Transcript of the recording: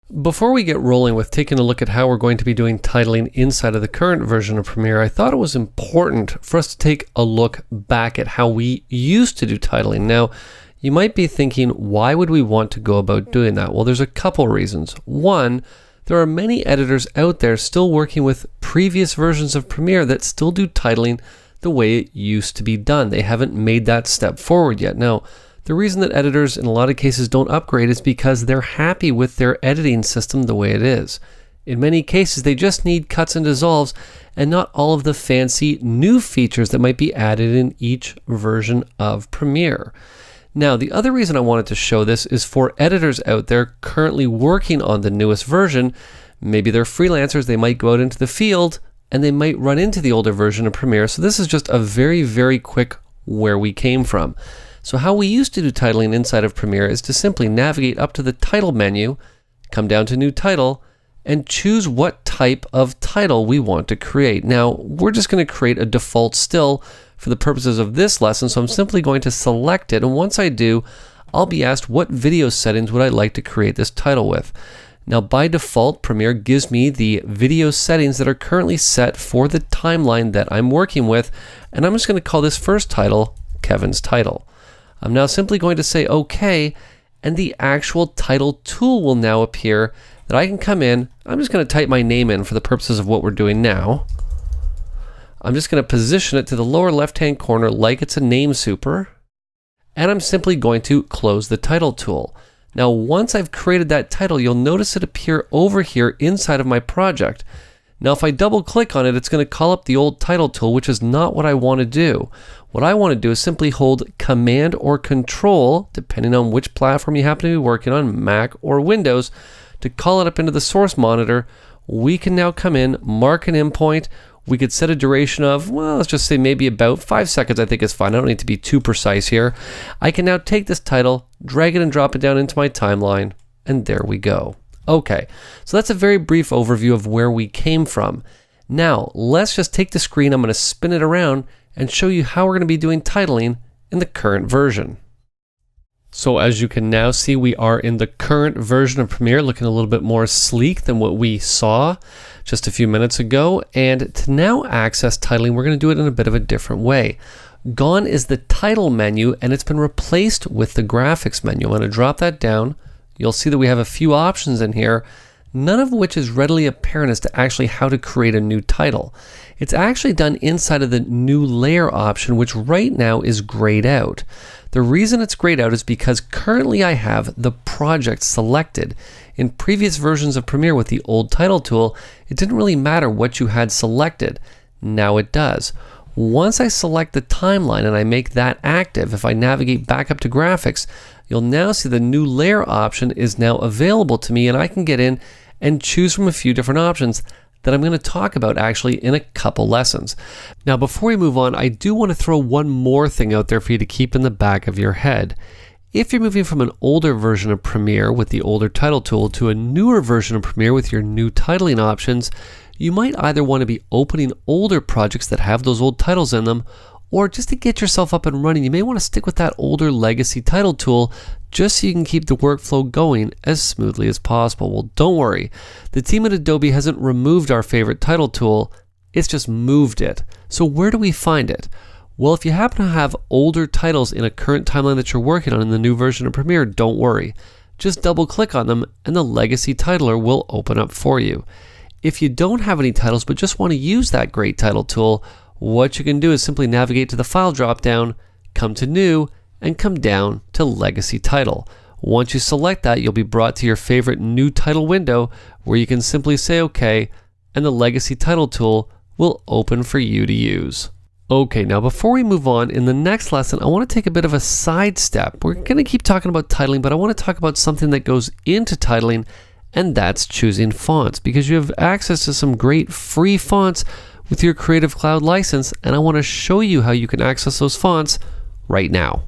Before we get rolling with taking a look at how we're going to be doing titling inside of the current version of Premiere, I thought it was important for us to take a look back at how we used to do titling. Now, you might be thinking, why would we want to go about doing that? Well, there's a couple reasons. One, there are many editors out there still working with previous versions of Premiere that still do titling the way it used to be done. They haven't made that step forward yet. Now, the reason that editors in a lot of cases don't upgrade is because they're happy with their editing system the way it is. In many cases, they just need cuts and dissolves and not all of the fancy new features that might be added in each version of Premiere. Now, the other reason I wanted to show this is for editors out there currently working on the newest version. Maybe they're freelancers, they might go out into the field and they might run into the older version of Premiere. So this is just a very, very quick where we came from. So how we used to do titling inside of Premiere is to simply navigate up to the title menu, come down to new title, and choose what type of title we want to create. Now, we're just going to create a default still for the purposes of this lesson, so I'm simply going to select it, and once I do, I'll be asked what video settings would I like to create this title with. Now, by default, Premiere gives me the video settings that are currently set for the timeline that I'm working with, and I'm just going to call this first title Kevin's Title. I'm now simply going to say OK, and the actual title tool will now appear that I can come in. I'm just going to type my name in for the purposes of what we're doing now. I'm just going to position it to the lower left-hand corner like it's a name super, and I'm simply going to close the title tool. Now, once I've created that title, you'll notice it appear over here inside of my project. Now, if I double click on it, it's going to call up the old title tool, which is not what I want to do. What I want to do is simply hold Command or Control, depending on which platform you happen to be working on, Mac or Windows, to call it up into the source monitor. We can now come in, mark an endpoint. We could set a duration of, well, let's just say maybe about 5 seconds. I think is fine. I don't need to be too precise here. I can now take this title, drag it and drop it down into my timeline, and there we go. Okay, so that's a very brief overview of where we came from. Now, let's just take the screen, I'm going to spin it around and show you how we're going to be doing titling in the current version. So as you can now see, we are in the current version of Premiere, looking a little bit more sleek than what we saw just a few minutes ago. And to now access titling, we're going to do it in a bit of a different way. Gone is the title menu, and it's been replaced with the graphics menu. I'm going to drop that down. You'll see that we have a few options in here, none of which is readily apparent as to actually how to create a new title. It's actually done inside of the new layer option, which right now is grayed out. The reason it's grayed out is because currently I have the project selected. In previous versions of Premiere with the old title tool, it didn't really matter what you had selected. Now it does. Once I select the timeline and I make that active, if I navigate back up to graphics, you'll now see the new layer option is now available to me, and I can get in and choose from a few different options that I'm going to talk about actually in a couple lessons. Now, before we move on, I do want to throw one more thing out there for you to keep in the back of your head. If you're moving from an older version of Premiere with the older title tool to a newer version of Premiere with your new titling options, you might either want to be opening older projects that have those old titles in them, or just to get yourself up and running, you may want to stick with that older legacy title tool just so you can keep the workflow going as smoothly as possible. Well, don't worry. The team at Adobe hasn't removed our favorite title tool, it's just moved it. So where do we find it? Well, if you happen to have older titles in a current timeline that you're working on in the new version of Premiere, don't worry. Just double click on them and the legacy titler will open up for you. If you don't have any titles but just want to use that great title tool, what you can do is simply navigate to the file drop-down, come to New, and come down to Legacy Title. Once you select that, you'll be brought to your favorite new title window where you can simply say OK, and the Legacy Title tool will open for you to use. Okay, now before we move on, in the next lesson, I want to take a bit of a sidestep. We're going to keep talking about titling, but I want to talk about something that goes into titling, and that's choosing fonts, because you have access to some great free fonts with your Creative Cloud license, and I want to show you how you can access those fonts right now.